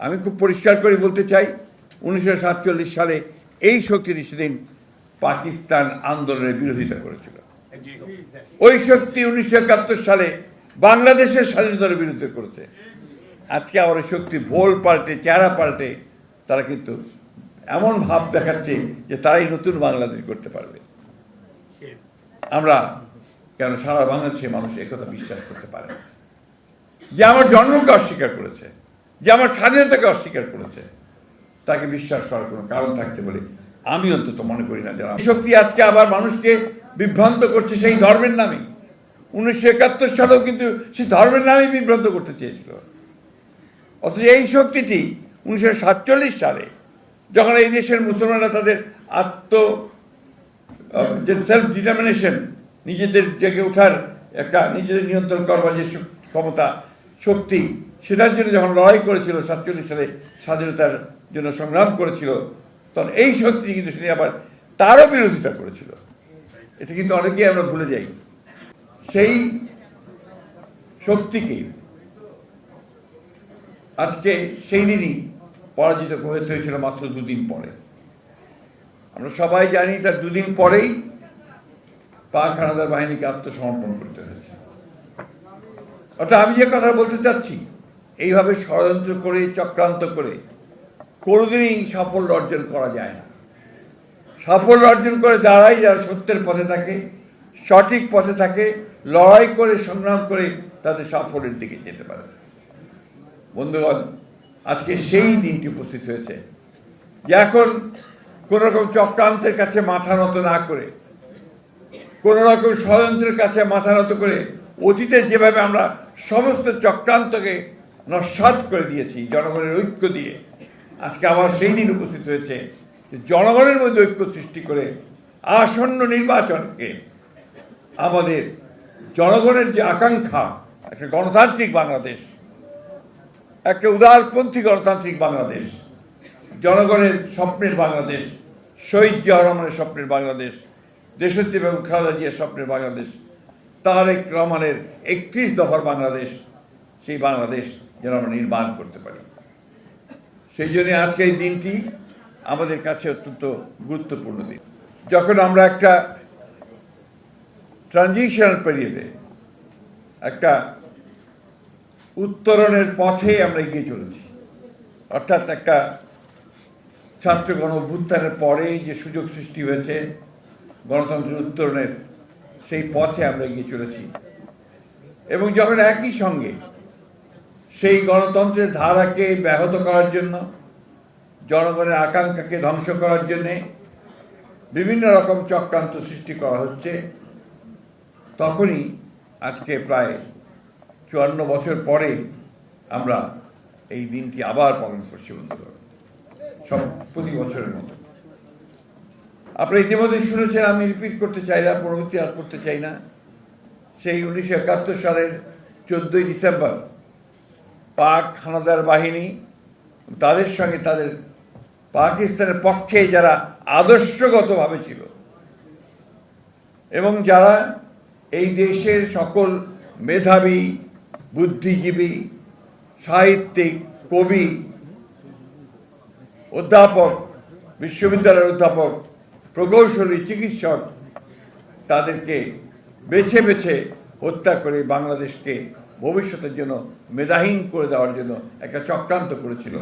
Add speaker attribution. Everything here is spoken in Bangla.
Speaker 1: আমি খুব পরিষ্কার করে বলতে চাই 1947 সালে এই শক্তিটি সেদিন পাকিস্তান আন্দোলনের বিরোধিতা করেছিল। ওই শক্তি 1971 সালে বাংলাদেশের স্বাধীনতার বিরুদ্ধে করেছে। আজকে আবার ওই শক্তি ভোল পাল্টে চেহারা পাল্টে তারা কিন্তু এমন ভাব দেখাচ্ছে যে তারাই নতুন বাংলাদেশ করতে পারবে। আমরা কেন সারা বাংলাদেশের মানুষ একথা বিশ্বাস করতে পারে না। যে আমার জন্মকে অস্বীকার করেছে, যে আমার স্বাধীনতাকে অস্বীকার করেছে, তাকে বিশ্বাস করার কোনো কারণ থাকতে বলে আমি অন্তত মনে করি না। যারা শক্তি আজকে আবার মানুষকে বিভ্রান্ত করছে সেই ধর্মের নামেই। 1971 সালেও কিন্তু সেই ধর্মের নামেই বিভ্রান্ত করতে চেয়েছিল। অথচ এই শক্তিটি 1947 সালে যখন এই দেশের মুসলমানরা তাদের যে সেলফ ডিটারমিনেশন, নিজেদের জেগে ওঠার একটা নিজেদের নিয়ন্ত্রণ করবার যে ক্ষমতা শক্তি, সেটার জন্য যখন লড়াই করেছিল 47 সালে স্বাধীনতার জন্য সংগ্রাম করেছিল, তখন এই শক্তি কিন্তু সেটি আবার তারও বিরোধিতা করেছিল। এটা কিন্তু অনেকেই আমরা ভুলে যাই। সেই শক্তিকে আজকে সেই দিনই পরাজিত হতে হয়েছিল মাত্র 2 দিন পরে। আমরা সবাই জানি তার 2 দিন পরেই পাক হানাদার বাহিনীকে আত্মসমর্পণ করতে হয়েছে। অর্থাৎ আমি যে কথা বলতে চাচ্ছি, এইভাবে ষড়যন্ত্র করে চক্রান্ত করে কোনোদিনই সাফল্য অর্জন করা যায় না। সাফল্য অর্জন করে দাঁড়ায় যারা সত্যের পথে থাকে, সঠিক পথে থাকে, লড়াই করে সংগ্রাম করে তাদের সাফল্যের দিকে যেতে পারে। বন্ধুগণ, আজকে সেই দিনটি উপস্থিত হয়েছে যে এখন কোন রকম চক্রান্তের কাছে মাথা নত না করে, কোন রকম ষড়যন্ত্রের কাছে মাথা নত করে, অতীতে যেভাবে আমরা সমস্ত চক্রান্তকে নস্যাৎ করে দিয়েছি জনগণের ঐক্য দিয়ে, আজকে আবার সেই দিন উপস্থিত হয়েছে যে জনগণের মধ্যে ঐক্য সৃষ্টি করে আসন্ন নির্বাচনকে আমাদের জনগণের যে আকাঙ্ক্ষা, একটা গণতান্ত্রিক বাংলাদেশ, একটা উদারপন্থী গণতান্ত্রিক বাংলাদেশ, জনগণের স্বপ্নের বাংলাদেশ, শহীদ জিয়াউর রহমানের স্বপ্নের বাংলাদেশ, দেশনেত্রী বেগম খালেদা জিয়ার স্বপ্নের বাংলাদেশ, তারেক রহমানের 31 দফার বাংলাদেশ, সেই বাংলাদেশ যেন আমরা নির্মাণ করতে পারি। সেই জন্য আজকে এই দিনটি আমাদের কাছে অত্যন্ত গুরুত্বপূর্ণ দিন। যখন আমরা একটা ট্রানজিশনাল পিরিয়ডে, একটা উত্তরণের পথে আমরা এগিয়ে চলেছি, অর্থাৎ একটা ছাত্র গণ অভ্যুত্থানের পরে যে সুযোগ সৃষ্টি হয়েছে গণতন্ত্রের উত্তরণের, সেই পথে আমরা এগিয়ে চলেছি। এবং যখন একই সঙ্গে সেই গণতন্ত্রের ধারাকে ব্যাহত করার জন্য, জনগণের আকাঙ্ক্ষাকে ধ্বংস করার জন্যে বিভিন্ন রকম চক্রান্ত সৃষ্টি করা হচ্ছে, তখনই আজকে প্রায় 54 বছর পরে আমরা এই দিনটি আবার পালন করছি। বন্ধুগণ, সব প্রতি বছরের মতো আপনারা ইতিমধ্যে শুনেছেন, আমি রিপিট করতে চাই না, পুনরাবৃত্তি আর করতে চাই না। সেই 1971 সালের 14ই ডিসেম্বর পাক হানাদার বাহিনী, তাদের সঙ্গে তাদের পাকিস্তানের পক্ষে যারা আদর্শগতভাবে ছিল এবং যারা এই দেশের সকল মেধাবী, বুদ্ধিজীবী, সাহিত্যিক, কবি, অধ্যাপক, বিশ্ববিদ্যালয়ের অধ্যাপক, প্রকৌশলী, চিকিৎসক, তাদেরকে বেছে বেছে হত্যা করে বাংলাদেশকে ভবিষ্যতের জন্য মেধাহীন করে দেওয়ার জন্য একটা চক্রান্ত করেছিল